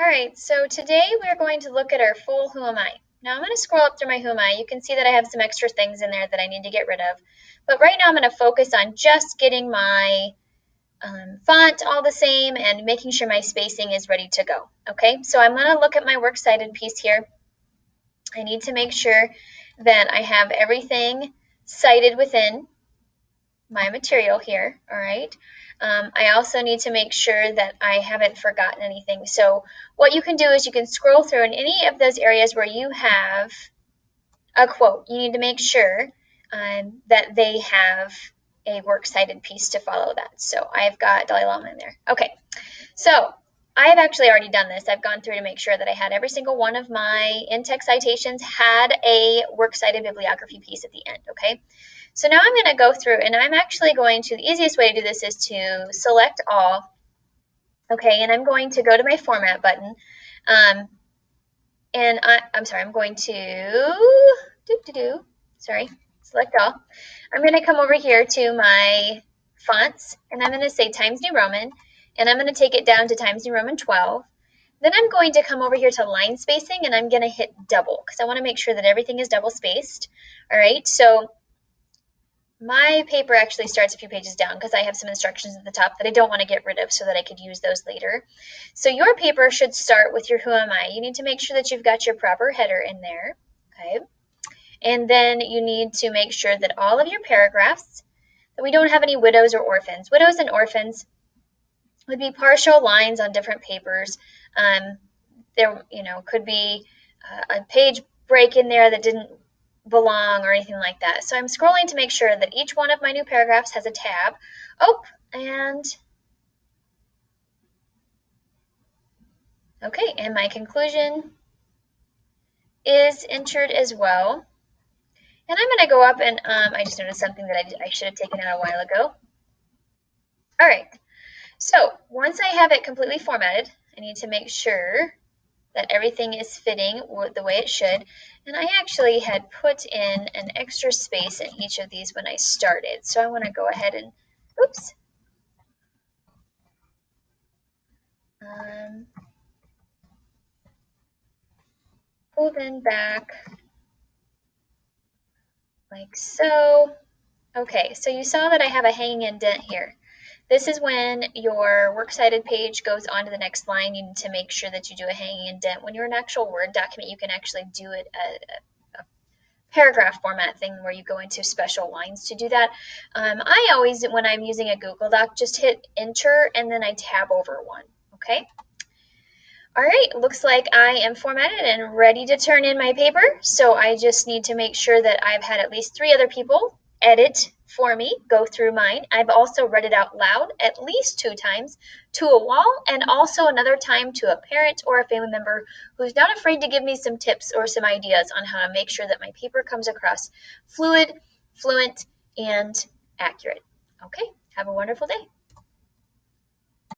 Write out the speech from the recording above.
All right, so today we're going to look at our full Who Am I. Now I'm going to scroll up through my Who Am I. You can see that I have some extra things in there that I need to get rid of. But right now I'm going to focus on just getting my font all the same and making sure my spacing is ready to go. Okay, so I'm going to look at my works cited piece here. I need to make sure that I have everything cited within my material here, all right? I also need to make sure that I haven't forgotten anything. So what you can do is you can scroll through in any of those areas where you have a quote. You need to make sure that they have a works cited piece to follow that. So I've got Dalai Lama in there. Okay, so I've actually already done this. I've gone through to make sure that I had every single one of my in-text citations had a works cited bibliography piece at the end, okay? So now I'm going to go through and I'm actually going to, the easiest way to do this is to select all, okay, and I'm going to go to my format button, and I'm sorry, I'm going to, select all. I'm going to come over here to my fonts, and I'm going to say Times New Roman, and I'm going to take it down to Times New Roman 12. Then I'm going to come over here to line spacing, and I'm going to hit double, because I want to make sure that everything is double spaced. All right, so my paper actually starts a few pages down because I have some instructions at the top that I don't want to get rid of so that I could use those later. So your paper should start with your Who Am I. You need to make sure that you've got your proper header in there, okay? And then you need to make sure that all of your paragraphs, that we don't have any widows or orphans. Widows and orphans would be partial lines on different papers. There, could be a page break in there that didn't belong or anything like that. So I'm scrolling to make sure that each one of my new paragraphs has a tab. Oh, and okay, and my conclusion is entered as well. And I'm going to go up and I just noticed something that I should have taken out a while ago. All right, so once I have it completely formatted, I need to make sure that everything is fitting the way it should. And I actually had put in an extra space in each of these when I started. So I want to go ahead and, oops. Pull them back like so. Okay, so you saw that I have a hanging indent here. This is when your works cited page goes on to the next line. You need to make sure that you do a hanging indent. When you're an actual Word document, you can actually do it a paragraph format thing where you go into special lines to do that. I always, when I'm using a Google Doc, just hit enter and then I tab over one, okay? All right, looks like I am formatted and ready to turn in my paper. So I just need to make sure that I've had at least 3 other people edit for me, go through mine. I've also read it out loud at least 2 times to a wall and also another time to a parent or a family member who's not afraid to give me some tips or some ideas on how to make sure that my paper comes across fluid, fluent, and accurate. Okay, have a wonderful day.